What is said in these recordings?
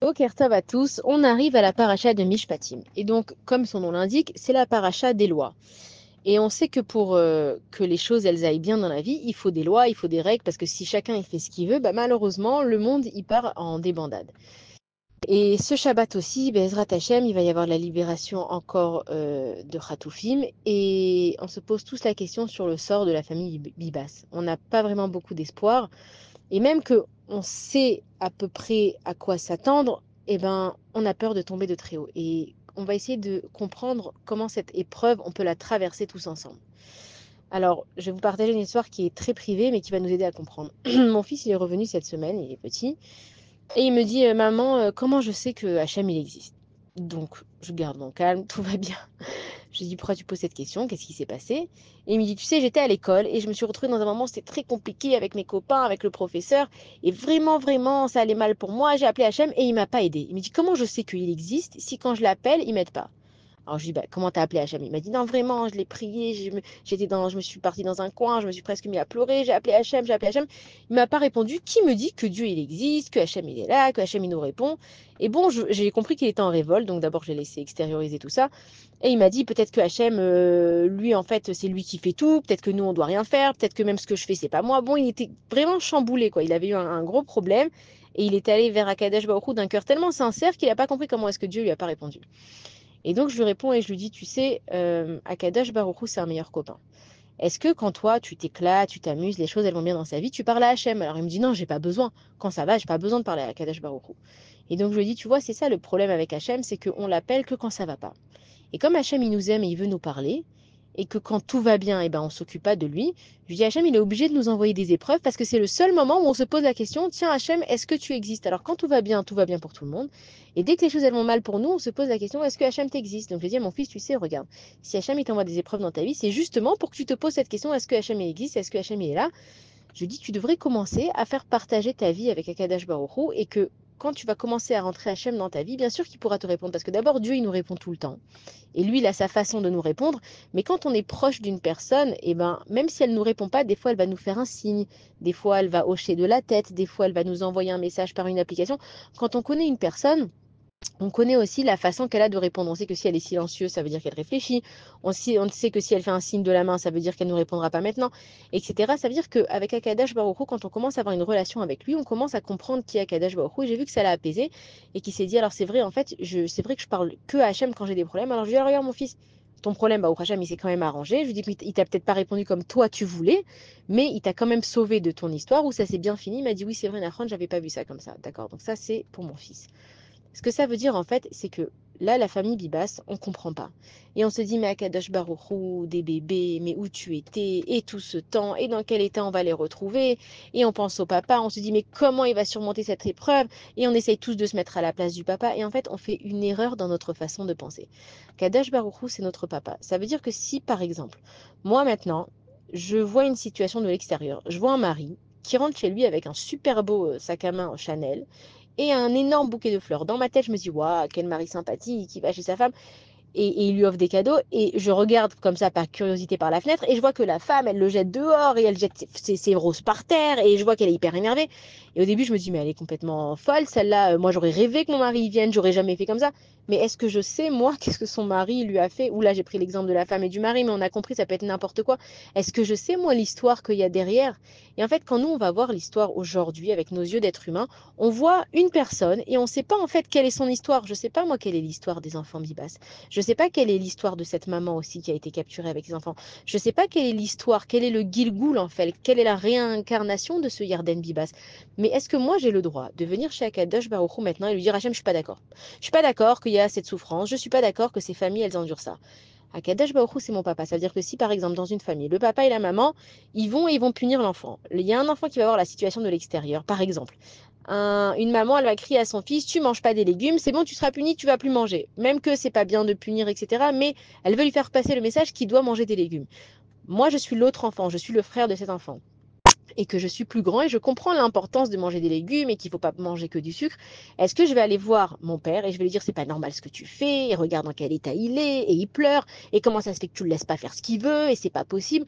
Boker Tov à tous, on arrive à la paracha de Mishpatim. Et donc, comme son nom l'indique, c'est la paracha des lois. Et on sait que pour que les choses elles aillent bien dans la vie, il faut des lois, il faut des règles, parce que si chacun il fait ce qu'il veut, bah, malheureusement, le monde il part en débandade. Et ce Shabbat aussi, Bezrat Hashem, il va y avoir la libération encore de Khatoufim. Et on se pose tous la question sur le sort de la famille Bibas. On n'a pas vraiment beaucoup d'espoir. Et même que on sait à peu près à quoi s'attendre, eh ben, on a peur de tomber de très haut. Et on va essayer de comprendre comment cette épreuve, on peut la traverser tous ensemble. Alors, je vais vous partager une histoire qui est très privée, mais qui va nous aider à comprendre. Mon fils, il est revenu cette semaine, il est petit, et il me dit, maman, comment je sais que Hachem, il existe? Donc, je garde mon calme, tout va bien. Je lui dis, pourquoi tu poses cette question? Qu'est-ce qui s'est passé? Et il me dit, tu sais, j'étais à l'école et je me suis retrouvée dans un moment où c'était très compliqué avec mes copains, avec le professeur. Et vraiment, vraiment, ça allait mal pour moi. J'ai appelé Hachem et il m'a pas aidé. Il me dit, comment je sais qu'il existe si quand je l'appelle, il m'aide pas? Alors je lui dis, bah, comment t'as appelé Hachem? Il m'a dit, non, vraiment, je l'ai prié, je me suis partie dans un coin, je me suis presque mis à pleurer, j'ai appelé Hachem, j'ai appelé Hachem. Il m'a pas répondu. Qui me dit que Dieu, il existe, que Hachem, il est là, que Hachem, il nous répond? Et bon, j'ai compris qu'il était en révolte, donc d'abord, j'ai laissé extérioriser tout ça. Et il m'a dit, peut-être que Hachem, lui, en fait, c'est lui qui fait tout, peut-être que nous, on doit rien faire, peut-être que même ce que je fais, c'est pas moi. Bon, il était vraiment chamboulé, quoi. Il avait eu un gros problème, et il est allé vers Akadosh Baruch Hu d'un cœur tellement sincère qu'il n'a pas compris comment est-ce que Dieu lui a pas répondu. Et donc je lui réponds et je lui dis, tu sais, Akadosh Baruch Hu, c'est un meilleur copain. Est-ce que quand toi, tu t'éclates, tu t'amuses, les choses elles vont bien dans sa vie, tu parles à Hachem? Alors il me dit non, j'ai pas besoin. Quand ça va, j'ai pas besoin de parler à Akadosh Baruch Hu. Et donc je lui dis, tu vois, c'est ça le problème avec Hachem, c'est qu'on l'appelle que quand ça va pas. Et comme Hachem, il nous aime et il veut nous parler, et que quand tout va bien, eh ben, on ne s'occupe pas de lui, je lui dis Hachem, il est obligé de nous envoyer des épreuves parce que c'est le seul moment où on se pose la question, tiens Hachem, est-ce que tu existes? Alors quand tout va bien pour tout le monde. Et dès que les choses elles vont mal pour nous, on se pose la question, est-ce que Hachem t'existe? Donc je dis à mon fils, tu sais, regarde, si Hachem il t'envoie des épreuves dans ta vie, c'est justement pour que tu te poses cette question, est-ce que Hachem il existe? Est-ce que Hachem il est là? Je dis, tu devrais commencer à faire partager ta vie avec Akadash Baruch Hu et que quand tu vas commencer à rentrer Hachem dans ta vie, bien sûr qu'il pourra te répondre parce que d'abord Dieu il nous répond tout le temps. Et lui, il a sa façon de nous répondre. Mais quand on est proche d'une personne, eh ben, même si elle ne nous répond pas, des fois, elle va nous faire un signe. Des fois, elle va hocher de la tête. Des fois, elle va nous envoyer un message par une application. Quand on connaît une personne, on connaît aussi la façon qu'elle a de répondre. On sait que si elle est silencieuse, ça veut dire qu'elle réfléchit. On sait que si elle fait un signe de la main, ça veut dire qu'elle ne nous répondra pas maintenant, etc. Ça veut dire qu'avec Akadash Baruch Hu, quand on commence à avoir une relation avec lui, on commence à comprendre qui est Akadash Baruch Hu. Et j'ai vu que ça l'a apaisé et qu'il s'est dit, alors c'est vrai, en fait, c'est vrai que je parle que à Hachem quand j'ai des problèmes. Alors je lui ai dit, alors, regarde mon fils, ton problème, bah, au Hachem, il s'est quand même arrangé. Je lui dis, il t'a peut-être pas répondu comme toi tu voulais, mais il t'a quand même sauvé de ton histoire où ça s'est bien fini. Il m'a dit, oui, c'est vrai, Nahon, j'avais pas vu ça comme ça. D'accord, donc ça, c'est pour mon fils. Ce que ça veut dire, en fait, c'est que là, la famille Bibas, on comprend pas. Et on se dit, mais Akadosh Baruchou, des bébés, mais où tu étais, et tout ce temps, et dans quel état on va les retrouver. Et on pense au papa, on se dit, mais comment il va surmonter cette épreuve? Et on essaye tous de se mettre à la place du papa. Et en fait, on fait une erreur dans notre façon de penser. Akadosh Baruchou, c'est notre papa. Ça veut dire que si, par exemple, moi maintenant, je vois une situation de l'extérieur, je vois un mari qui rentre chez lui avec un super beau sac à main Chanel, et un énorme bouquet de fleurs. Dans ma tête, je me dis, waouh, quel mari sympathique, qui va chez sa femme et il lui offre des cadeaux. Et je regarde comme ça par curiosité par la fenêtre et je vois que la femme, elle le jette dehors et elle jette ses roses par terre et je vois qu'elle est hyper énervée. Et au début, je me dis, mais elle est complètement folle, celle-là. Moi, j'aurais rêvé que mon mari y vienne, j'aurais jamais fait comme ça. Mais est-ce que je sais, moi, qu'est-ce que son mari lui a fait? Ou là, j'ai pris l'exemple de la femme et du mari, mais on a compris, ça peut être n'importe quoi. Est-ce que je sais, moi, l'histoire qu'il y a derrière? Et en fait, quand nous, on va voir l'histoire aujourd'hui avec nos yeux d'être humain, on voit une personne et on ne sait pas en fait quelle est son histoire. Je ne sais pas, moi, quelle est l'histoire des enfants Bibas. Je ne sais pas quelle est l'histoire de cette maman aussi qui a été capturée avec ses enfants. Je ne sais pas quelle est l'histoire, quel est le Gilgoul en fait, quelle est la réincarnation de ce Yarden Bibas. Mais est-ce que moi j'ai le droit de venir chez Akadosh Baruch Hu maintenant et lui dire Hachem, je suis pas d'accord. Je suis pas d'accord qu'il y a cette souffrance, je suis pas d'accord que ces familles elles endurent ça. Akadosh Baruch Hu, c'est mon papa. Ça veut dire que si par exemple dans une famille, le papa et la maman, ils vont punir l'enfant. Il y a un enfant qui va voir la situation de l'extérieur, par exemple. Une maman, elle va crier à son fils, tu manges pas des légumes, c'est bon, tu seras puni, tu vas plus manger. Même que c'est pas bien de punir, etc. Mais elle veut lui faire passer le message qu'il doit manger des légumes. Moi, je suis l'autre enfant, je suis le frère de cet enfant. Et que je suis plus grand et je comprends l'importance de manger des légumes et qu'il ne faut pas manger que du sucre. Est-ce que je vais aller voir mon père et je vais lui dire c'est pas normal ce que tu fais, et regarde dans quel état il est, et il pleure, et comment ça se fait que tu le laisses pas faire ce qu'il veut, et c'est pas possible.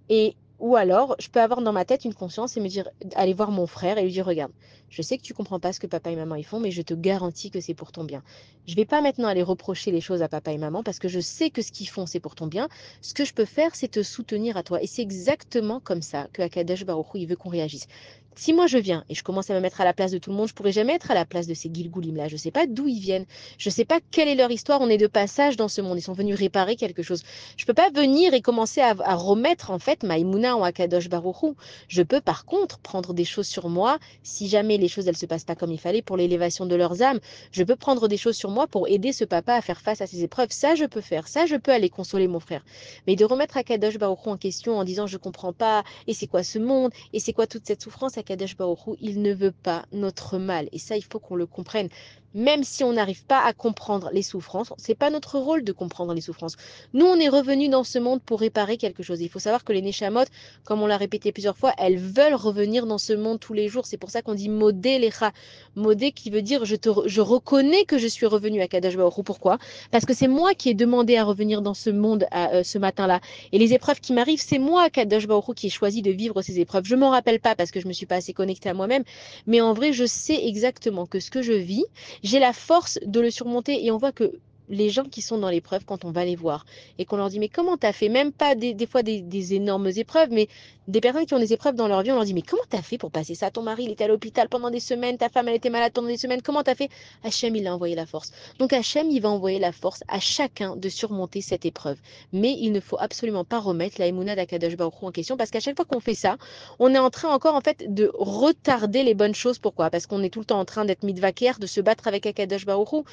Et Ou alors, je peux avoir dans ma tête une conscience et me dire, aller voir mon frère et lui dire, regarde, je sais que tu comprends pas ce que papa et maman ils font, mais je te garantis que c'est pour ton bien. Je vais pas maintenant aller reprocher les choses à papa et maman parce que je sais que ce qu'ils font, c'est pour ton bien. Ce que je peux faire, c'est te soutenir à toi. Et c'est exactement comme ça que Akadosh Baruch Hu, il veut qu'on réagisse. Si moi je viens et je commence à me mettre à la place de tout le monde, je pourrais jamais être à la place de ces Gilgoulim-là. Je sais pas d'où ils viennent. Je sais pas quelle est leur histoire. On est de passage dans ce monde. Ils sont venus réparer quelque chose. Je peux pas venir et commencer à remettre en fait Maïmouna ou Akadosh Baruch Hu. Je peux par contre prendre des choses sur moi si jamais les choses elles se passent pas comme il fallait pour l'élévation de leurs âmes. Je peux prendre des choses sur moi pour aider ce papa à faire face à ses épreuves. Ça je peux faire. Ça je peux aller consoler mon frère. Mais de remettre Akadosh Baruch Hu en question en disant je comprends pas et c'est quoi ce monde et c'est quoi toute cette souffrance, Akadosh Baruch Hu, il ne veut pas notre mal et ça il faut qu'on le comprenne. Même si on n'arrive pas à comprendre les souffrances, c'est pas notre rôle de comprendre les souffrances. Nous, on est revenus dans ce monde pour réparer quelque chose. Il faut savoir que les Neshamot, comme on l'a répété plusieurs fois, elles veulent revenir dans ce monde tous les jours. C'est pour ça qu'on dit modé lecha. Modé qui veut dire je reconnais que je suis revenu à Kadosh Baruch Hu. Pourquoi? Parce que c'est moi qui ai demandé à revenir dans ce monde ce matin-là. Et les épreuves qui m'arrivent, c'est moi, Kadosh Baruch Hu, qui ai choisi de vivre ces épreuves. Je m'en rappelle pas parce que je me suis pas assez connectée à moi-même. Mais en vrai, je sais exactement que ce que je vis, j'ai la force de le surmonter et on voit que les gens qui sont dans l'épreuve, quand on va les voir et qu'on leur dit mais comment t'as fait, même pas des fois des énormes épreuves, mais des personnes qui ont des épreuves dans leur vie, on leur dit mais comment t'as fait pour passer ça? Ton mari il était à l'hôpital pendant des semaines, ta femme elle était malade pendant des semaines, comment t'as fait? Hachem il a envoyé la force. Donc Hachem il va envoyer la force à chacun de surmonter cette épreuve. Mais il ne faut absolument pas remettre la Emouna d'Akadosh Baruch Hu en question parce qu'à chaque fois qu'on fait ça, on est en train encore en fait de retarder les bonnes choses. Pourquoi? Parce qu'on est tout le temps en train d'être midvaker, de se battre avec Akadosh Baruch Hu.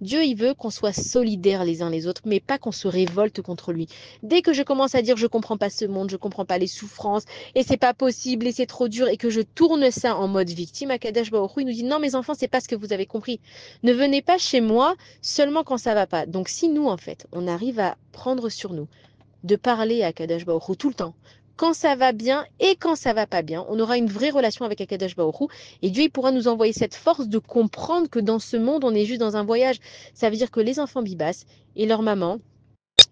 Dieu, il veut qu'on soit solidaires les uns les autres, mais pas qu'on se révolte contre lui. Dès que je commence à dire je comprends pas ce monde, je comprends pas les souffrances, et c'est pas possible, et c'est trop dur, et que je tourne ça en mode victime, Akadosh Baruch Hu, il nous dit non mes enfants, c'est pas ce que vous avez compris. Ne venez pas chez moi seulement quand ça va pas. Donc si nous en fait, on arrive à prendre sur nous de parler à Akadosh Baruch Hu tout le temps, quand ça va bien et quand ça va pas bien, on aura une vraie relation avec Akadosh Baruch Hu et Dieu il pourra nous envoyer cette force de comprendre que dans ce monde on est juste dans un voyage. Ça veut dire que les enfants bibas et leur maman,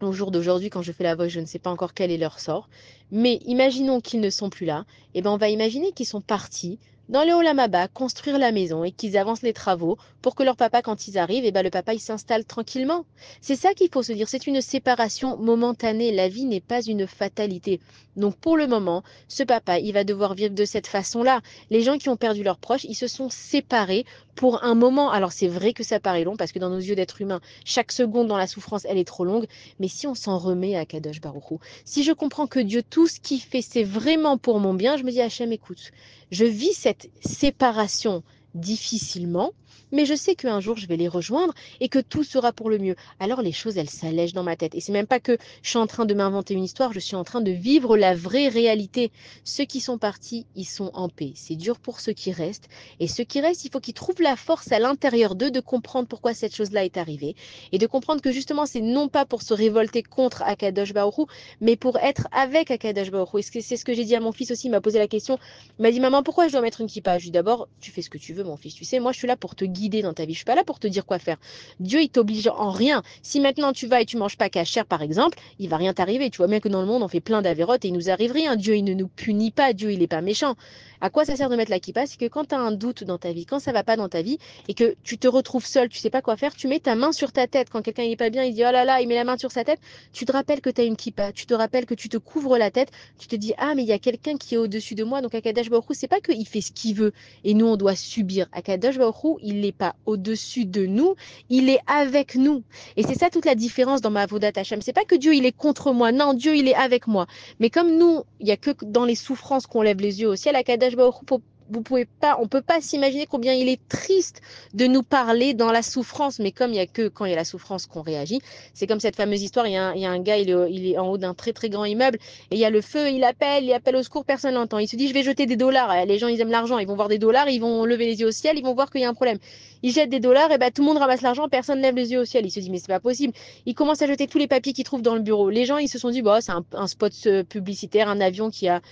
au jour d'aujourd'hui quand je fais la voix, je ne sais pas encore quel est leur sort, mais imaginons qu'ils ne sont plus là, et ben on va imaginer qu'ils sont partis dans le Olam Haba construire la maison et qu'ils avancent les travaux pour que leur papa quand ils arrivent, et ben le papa il s'installe tranquillement. C'est ça qu'il faut se dire, c'est une séparation momentanée, la vie n'est pas une fatalité. Donc pour le moment, ce papa, il va devoir vivre de cette façon-là. Les gens qui ont perdu leurs proches, ils se sont séparés pour un moment. Alors c'est vrai que ça paraît long parce que dans nos yeux d'être humains, chaque seconde dans la souffrance, elle est trop longue, mais si on s'en remet à Kadosh Baruch Hu, si je comprends que Dieu, tout ce qu'il fait, c'est vraiment pour mon bien, je me dis, Hachem, écoute, je vis cette séparation difficilement, mais je sais qu'un jour je vais les rejoindre et que tout sera pour le mieux. Alors les choses, elles s'allègent dans ma tête. Et c'est même pas que je suis en train de m'inventer une histoire, je suis en train de vivre la vraie réalité. Ceux qui sont partis, ils sont en paix. C'est dur pour ceux qui restent. Et ceux qui restent, il faut qu'ils trouvent la force à l'intérieur d'eux de comprendre pourquoi cette chose-là est arrivée. Et de comprendre que justement, c'est non pas pour se révolter contre Akadosh Baruch Hu, mais pour être avec Akadosh Baruch Hu. Et c'est ce que j'ai dit à mon fils aussi, il m'a posé la question. Il m'a dit, maman, pourquoi je dois mettre une kippa? Je lui ai dit, d'abord, tu fais ce que tu veux, mon fils. Tu sais, moi, je suis là pour te guider dans ta vie. Je suis pas là pour te dire quoi faire. Dieu, il t'oblige en rien. Si maintenant tu vas et tu manges pas cachère, par exemple, il va rien t'arriver. Tu vois bien que dans le monde, on fait plein d'avérotes et il nous arrive rien. Dieu, il ne nous punit pas. Dieu, il est pas méchant. À quoi ça sert de mettre la kippa? C'est que quand tu as un doute dans ta vie, quand ça va pas dans ta vie et que tu te retrouves seul, tu sais pas quoi faire, tu mets ta main sur ta tête. Quand quelqu'un n'est pas bien, il dit, oh là là, il met la main sur sa tête. Tu te rappelles que tu as une kippa. Tu te rappelles que tu te couvres la tête. Tu te dis, ah, mais il y a quelqu'un qui est au-dessus de moi. Donc, Akadosh Baruch Hu, c'est pas qu'il fait ce qu'il veut et nous, on doit subir. Akadosh Baruch Hu, il n'est pas au-dessus de nous, il est avec nous. Et c'est ça toute la différence dans ma Avodat Hashem. C'est pas que Dieu, il est contre moi. Non, Dieu, il est avec moi. Mais comme nous, il y a que dans les souffrances qu'on lève les yeux au ciel, Akadosh Baruch Hu, vous pouvez pas, on peut pas s'imaginer combien il est triste de nous parler dans la souffrance. Mais comme il y a que quand il y a la souffrance qu'on réagit, c'est comme cette fameuse histoire. Il y a un gars, il est en haut d'un très très grand immeuble et il y a le feu. Il appelle au secours, personne n'entend. Il se dit, je vais jeter des dollars. Les gens, ils aiment l'argent, ils vont voir des dollars, ils vont lever les yeux au ciel, ils vont voir qu'il y a un problème. Ils jettent des dollars et ben tout le monde ramasse l'argent, personne lève les yeux au ciel. Il se dit, mais c'est pas possible. Il commence à jeter tous les papiers qu'il trouve dans le bureau. Les gens, ils se sont dit, bah c'est un spot publicitaire, un avion qui a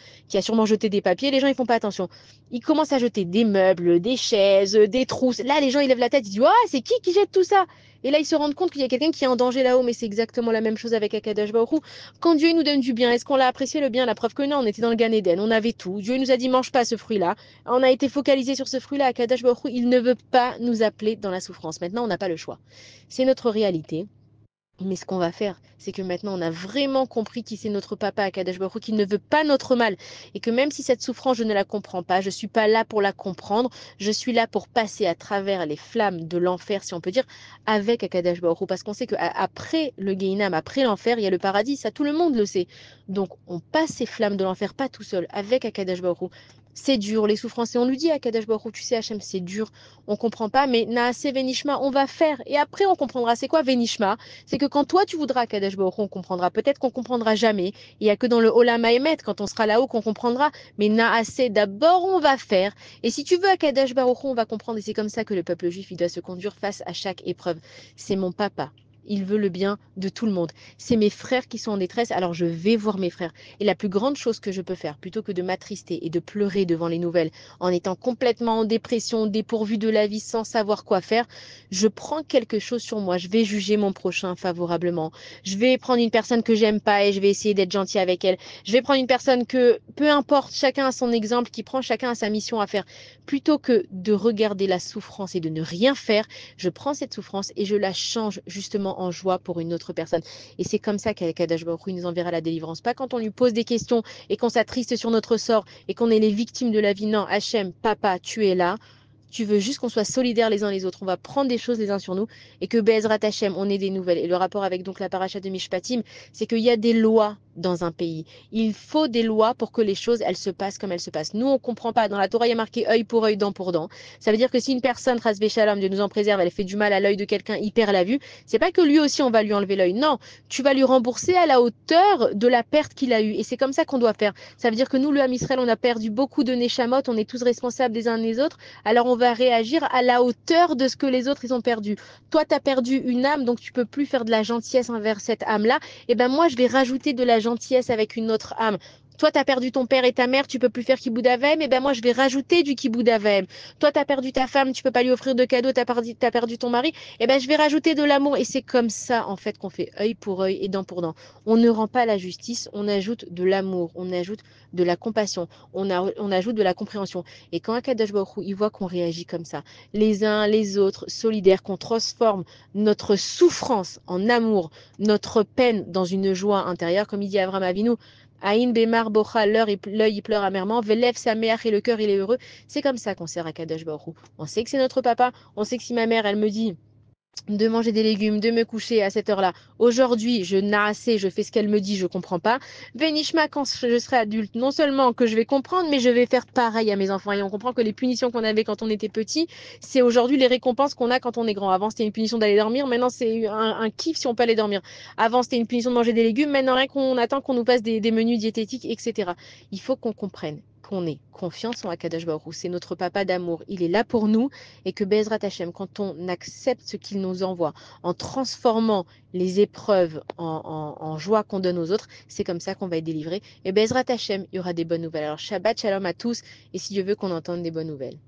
sûrement jeté des papiers. Les gens, ils font pas attention. Il commence à jeter des meubles, des chaises, des trousses. Là, les gens, ils lèvent la tête, ils disent, c'est qui jette tout ça? Et là, ils se rendent compte qu'il y a quelqu'un qui est en danger là-haut, mais c'est exactement la même chose avec Akadosh Baruch Hu. Quand Dieu nous donne du bien, est-ce qu'on l'a apprécié le bien? La preuve que non, on était dans le Gan Eden, on avait tout. Dieu nous a dit mange pas ce fruit-là. On a été focalisé sur ce fruit-là. Akadosh Baruch Hu, il ne veut pas nous appeler dans la souffrance. Maintenant, on n'a pas le choix. C'est notre réalité. Mais ce qu'on va faire, c'est que maintenant on a vraiment compris qui c'est notre papa, Akadosh Baruch Hu, qu'il ne veut pas notre mal. Et que même si cette souffrance, je ne la comprends pas, je ne suis pas là pour la comprendre, je suis là pour passer à travers les flammes de l'enfer, si on peut dire, avec Akadosh Baruch Hu. Parce qu'on sait qu'après le Gehinam, après l'enfer, il y a le paradis, ça tout le monde le sait. Donc on passe ces flammes de l'enfer, pas tout seul, avec Akadosh Baruch Hu. C'est dur, les souffrances. Et on lui dit à Akadosh Baruch Hu, tu sais, Hachem, c'est dur, on comprend pas, mais Naaseh Venishma, on va faire. Et après, on comprendra. C'est quoi Venishma? C'est que quand toi tu voudras Kadesh Baruch Hu, on comprendra. Peut-être qu'on comprendra jamais. Il n'y a que dans le Olam Haemet, quand on sera là-haut, qu'on comprendra. Mais Naaseh, d'abord on va faire. Et si tu veux à Kadesh Baruch Hu, on va comprendre. Et c'est comme ça que le peuple juif, il doit se conduire face à chaque épreuve. C'est mon papa. Il veut le bien de tout le monde. C'est mes frères qui sont en détresse, alors je vais voir mes frères. Et la plus grande chose que je peux faire, plutôt que de m'attrister et de pleurer devant les nouvelles, en étant complètement en dépression, dépourvu de la vie, sans savoir quoi faire, je prends quelque chose sur moi. Je vais juger mon prochain favorablement. Je vais prendre une personne que j'aime pas et je vais essayer d'être gentil avec elle. Je vais prendre une personne que, peu importe, chacun a son exemple, qui prend chacun a sa mission à faire. Plutôt que de regarder la souffrance et de ne rien faire, je prends cette souffrance et je la change justement en joie pour une autre personne. Et c'est comme ça qu'Akadosh Baruch Hu nous enverra la délivrance. Pas quand on lui pose des questions et qu'on s'attriste sur notre sort et qu'on est les victimes de la vie. Non, Hachem, papa, tu es là. Tu veux juste qu'on soit solidaires les uns les autres. On va prendre des choses les uns sur nous et que Be'ezrat Hashem, on ait des nouvelles. Et le rapport avec donc la paracha de Mishpatim, c'est qu'il y a des lois dans un pays. Il faut des lois pour que les choses, elles se passent comme elles se passent. Nous, on comprend pas. Dans la Torah, il y a marqué œil pour œil, dent pour dent. Ça veut dire que si une personne, Rasvé Shalom, Dieu nous en préserve, elle fait du mal à l'œil de quelqu'un, il perd la vue, c'est pas que lui aussi, on va lui enlever l'œil. Non, tu vas lui rembourser à la hauteur de la perte qu'il a eue. Et c'est comme ça qu'on doit faire. Ça veut dire que nous, le Ham Israël, on a perdu beaucoup de Neshamot, on est tous responsables des uns des autres. Alors on va réagir à la hauteur de ce que les autres ils ont perdu. Toi, tu as perdu une âme, donc tu peux plus faire de la gentillesse envers cette âme-là. Et ben moi, je vais rajouter de la gentillesse avec une autre âme. Toi, tu as perdu ton père et ta mère, tu peux plus faire kibbout avem, et ben moi, je vais rajouter du kibbout avem. Toi, tu as perdu ta femme, tu peux pas lui offrir de cadeaux, tu as perdu ton mari, et ben je vais rajouter de l'amour. Et c'est comme ça, en fait, qu'on fait œil pour œil et dent pour dent. On ne rend pas la justice, on ajoute de l'amour, on ajoute de la compassion, on ajoute de la compréhension. Et quand Akadosh Baruch Hu, il voit qu'on réagit comme ça, les uns les autres, solidaires, qu'on transforme notre souffrance en amour, notre peine dans une joie intérieure, comme il dit Avram Avinu, Aïn Bemar Bocha, l'œil il pleure amèrement, Velef Sameach et le cœur il est heureux. C'est comme ça qu'on sert à Kadosh Baruch Hu. On sait que c'est notre papa, on sait que si ma mère elle me dit de manger des légumes, de me coucher à cette heure-là. Aujourd'hui, je nasse, je fais ce qu'elle me dit, je comprends pas. Benishma, quand je serai adulte, non seulement que je vais comprendre, mais je vais faire pareil à mes enfants. Et on comprend que les punitions qu'on avait quand on était petit, c'est aujourd'hui les récompenses qu'on a quand on est grand. Avant, c'était une punition d'aller dormir, maintenant c'est un kiff si on peut aller dormir. Avant, c'était une punition de manger des légumes, maintenant rien qu'on attend qu'on nous passe des menus diététiques, etc. Il faut qu'on comprenne qu'on ait confiance en Akadosh Baruch Hu. C'est notre papa d'amour. Il est là pour nous et que Bezrat Hashem, quand on accepte ce qu'il nous envoie, en transformant les épreuves en joie qu'on donne aux autres, c'est comme ça qu'on va être délivré. Et Bezrat Hashem, il y aura des bonnes nouvelles. Alors Shabbat Shalom à tous et si Dieu veut qu'on entende des bonnes nouvelles.